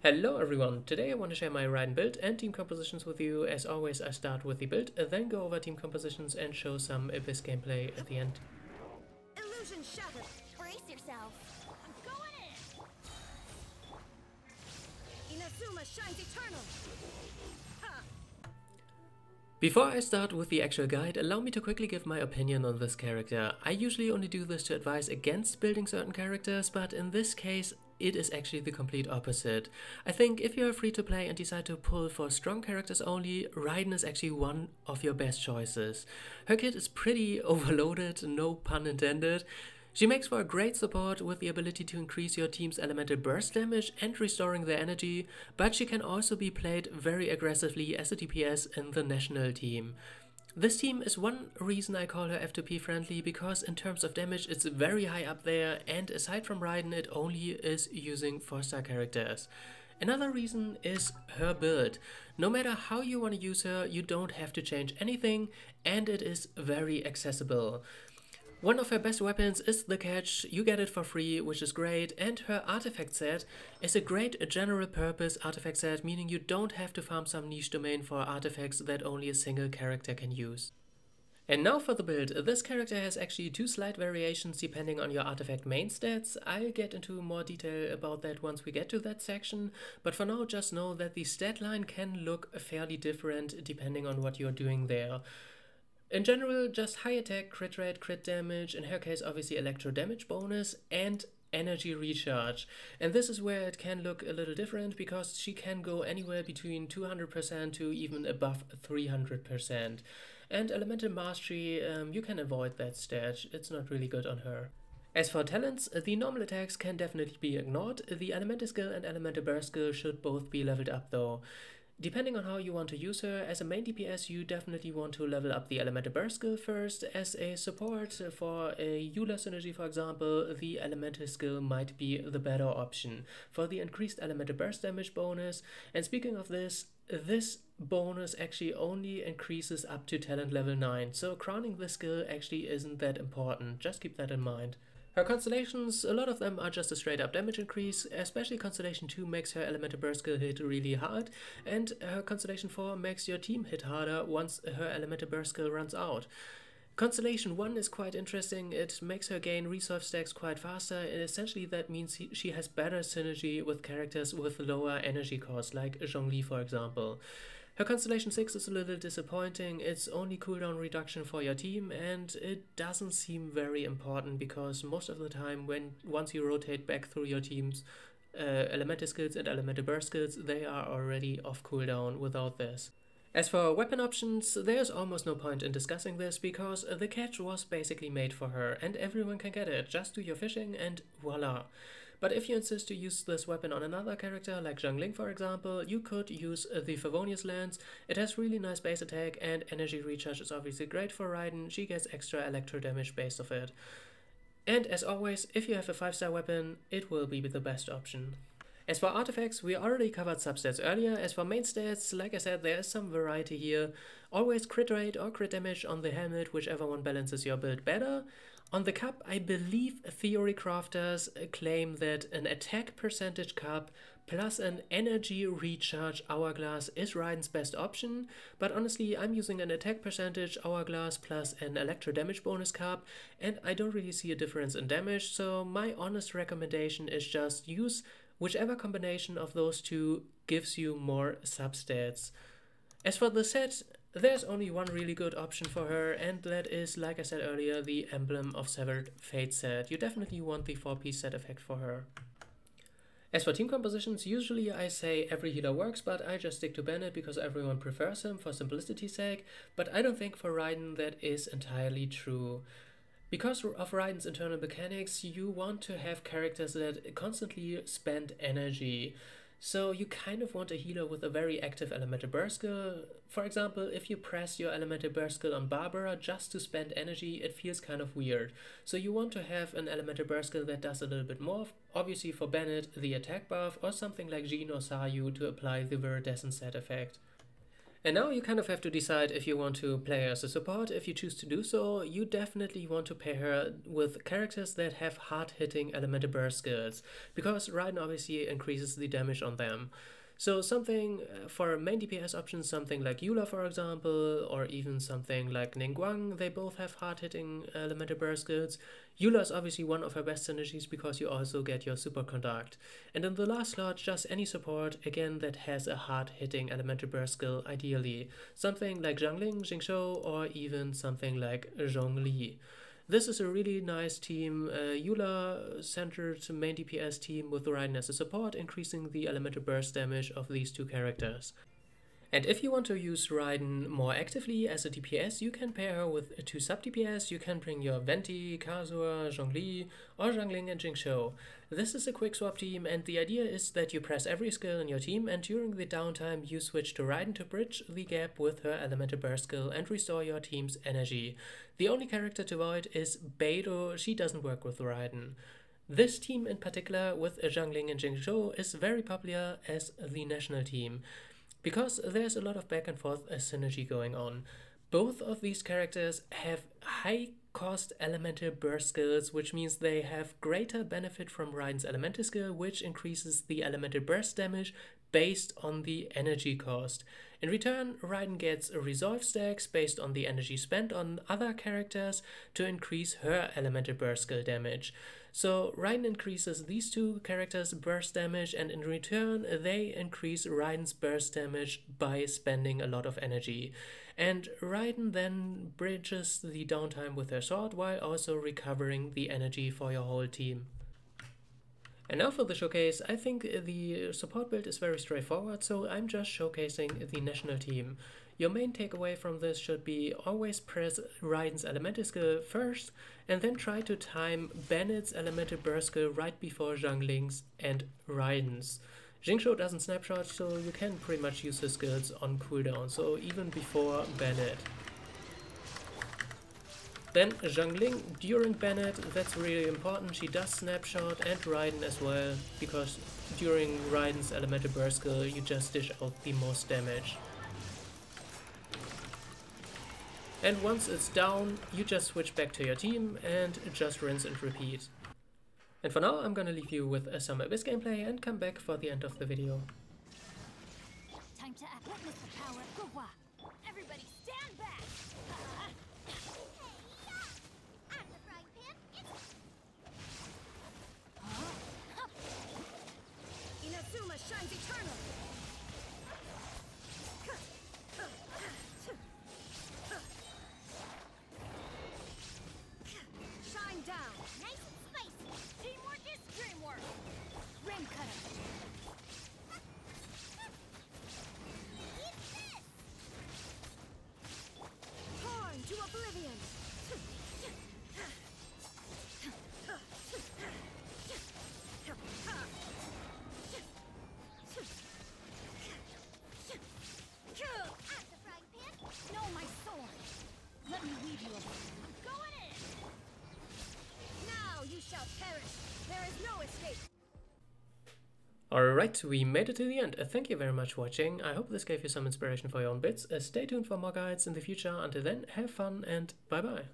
Hello everyone, today I want to share my Raiden build and team compositions with you. As always, I start with the build, then go over team compositions and show some Abyss gameplay at the end. Illusion shattered. Brace yourself. I'm going in. Inazuma shines eternal. Ha! Before I start with the actual guide, allow me to quickly give my opinion on this character. I usually only do this to advise against building certain characters, but in this case it is actually the complete opposite. I think if you are free to play and decide to pull for strong characters only, Raiden is actually one of your best choices. Her kit is pretty overloaded, no pun intended. She makes for a great support with the ability to increase your team's elemental burst damage and restoring their energy, but she can also be played very aggressively as a DPS in the national team. This team is one reason I call her F2P friendly, because in terms of damage it's very high up there, and aside from Raiden it only is using 4-star characters. Another reason is her build. No matter how you want to use her, you don't have to change anything, and it is very accessible. One of her best weapons is the catch, you get it for free, which is great, and her artifact set is a great general purpose artifact set, meaning you don't have to farm some niche domain for artifacts that only a single character can use. And now for the build. This character has actually two slight variations depending on your artifact main stats. I'll get into more detail about that once we get to that section, but for now just know that the stat line can look fairly different depending on what you're doing there. In general, just high attack, crit rate, crit damage, in her case obviously electro damage bonus, and energy recharge. And this is where it can look a little different, because she can go anywhere between 200% to even above 300%. And elemental mastery, you can avoid that stat, it's not really good on her. As for talents, the normal attacks can definitely be ignored. The elemental skill and elemental burst skill should both be leveled up though. Depending on how you want to use her, as a main DPS you definitely want to level up the elemental burst skill first. As a support for a Eula synergy for example, the elemental skill might be the better option for the increased elemental burst damage bonus. And speaking of this bonus actually only increases up to talent level 9, so crowning this skill actually isn't that important, just keep that in mind. Her constellations, a lot of them are just a straight up damage increase, especially Constellation 2 makes her elemental burst skill hit really hard, and her Constellation 4 makes your team hit harder once her elemental burst skill runs out. Constellation 1 is quite interesting, it makes her gain resolve stacks quite faster, and essentially that means she has better synergy with characters with lower energy cost, like Zhongli for example. Her Constellation 6 is a little disappointing, it's only cooldown reduction for your team, and it doesn't seem very important because most of the time once you rotate back through your team's elemental skills and elemental burst skills, they are already off cooldown without this. As for weapon options, there's almost no point in discussing this because the catch was basically made for her and everyone can get it, just do your fishing and voila. But if you insist to use this weapon on another character, like Zhang Ling for example, you could use the Favonius Lance. It has really nice base attack and energy recharge is obviously great for Raiden, she gets extra electro damage based off it. And as always, if you have a 5-star weapon, it will be the best option. As for artifacts, we already covered substats earlier. As for main stats, like I said, there is some variety here. Always crit rate or crit damage on the helmet, whichever one balances your build better. On the cup, I believe theory crafters claim that an attack percentage cup plus an energy recharge hourglass is Raiden's best option, but honestly I'm using an attack percentage hourglass plus an electro damage bonus cup, and I don't really see a difference in damage, so my honest recommendation is just use whichever combination of those two gives you more substats. As for the set, there's only one really good option for her, and that is, like I said earlier, the Emblem of Severed Fate set. You definitely want the 4-piece set effect for her. As for team compositions, usually I say every healer works, but I just stick to Bennett because everyone prefers him for simplicity's sake, but I don't think for Raiden that is entirely true. Because of Raiden's internal mechanics, you want to have characters that constantly spend energy. So you kind of want a healer with a very active elemental burst skill. For example, if you press your elemental burst skill on Barbara just to spend energy, it feels kind of weird. So you want to have an elemental burst skill that does a little bit more. Obviously for Bennett, the attack buff, or something like Jin or Sayu to apply the Viridescent set effect. And now you kind of have to decide if you want to play her as a support. If you choose to do so, you definitely want to pair her with characters that have hard-hitting elemental burst skills, because Raiden obviously increases the damage on them. So something for main DPS options, something like Eula for example, or even something like Ningguang, they both have hard-hitting elemental burst skills. Eula is obviously one of her best synergies because you also get your superconduct. And in the last slot, just any support, again, that has a hard-hitting elemental burst skill ideally. Something like Zhangling, Jingshou, or even something like Zhongli. This is a really nice team, Eula-centered main DPS team with Raiden as a support, increasing the elemental burst damage of these two characters. And if you want to use Raiden more actively as a DPS, you can pair her with two sub-DPS. You can bring your Venti, Kazuha, Zhongli, or Zhangling and Jingshou. This is a quick swap team, and the idea is that you press every skill in your team, and during the downtime you switch to Raiden to bridge the gap with her elemental burst skill and restore your team's energy. The only character to avoid is Beidou. She doesn't work with Raiden. This team in particular with Zhangling and Jingshou is very popular as the national team, because there's a lot of back and forth synergy going on. Both of these characters have high cost elemental burst skills, which means they have greater benefit from Raiden's elemental skill, which increases the elemental burst damage based on the energy cost. In return, Raiden gets resolve stacks based on the energy spent on other characters to increase her elemental burst skill damage. So Raiden increases these two characters' burst damage, and in return they increase Raiden's burst damage by spending a lot of energy. And Raiden then bridges the downtime with her sword while also recovering the energy for your whole team. And now for the showcase. I think the support build is very straightforward, so I'm just showcasing the national team. Your main takeaway from this should be always press Raiden's elemental skill first, and then try to time Bennett's elemental burst skill right before Zhangling's and Raiden's. Jingshou doesn't snapshot, so you can pretty much use his skills on cooldown, so even before Bennett. Then Zhangling during Bennett, that's really important. She does snapshot, and Raiden as well, because during Raiden's elemental burst skill you just dish out the most damage. And once it's down, you just switch back to your team and just rinse and repeat. And for now I'm gonna leave you with some Abyss gameplay and come back for the end of the video. Time to act. Witness the power of Guhua. Everybody stand back! I'm the frying pan. Inazuma shines eternal! Shine down! Nice and spicy! Teamwork is dreamwork! Rain cutter! Eat this! Torn to oblivion! At the frying pan! Know my sword! Let me weave you a bit. I'm going in! Now you shall perish! There is no escape! Alright, we made it to the end. Thank you very much for watching. I hope this gave you some inspiration for your own bits. Stay tuned for more guides in the future. Until then, have fun and bye bye.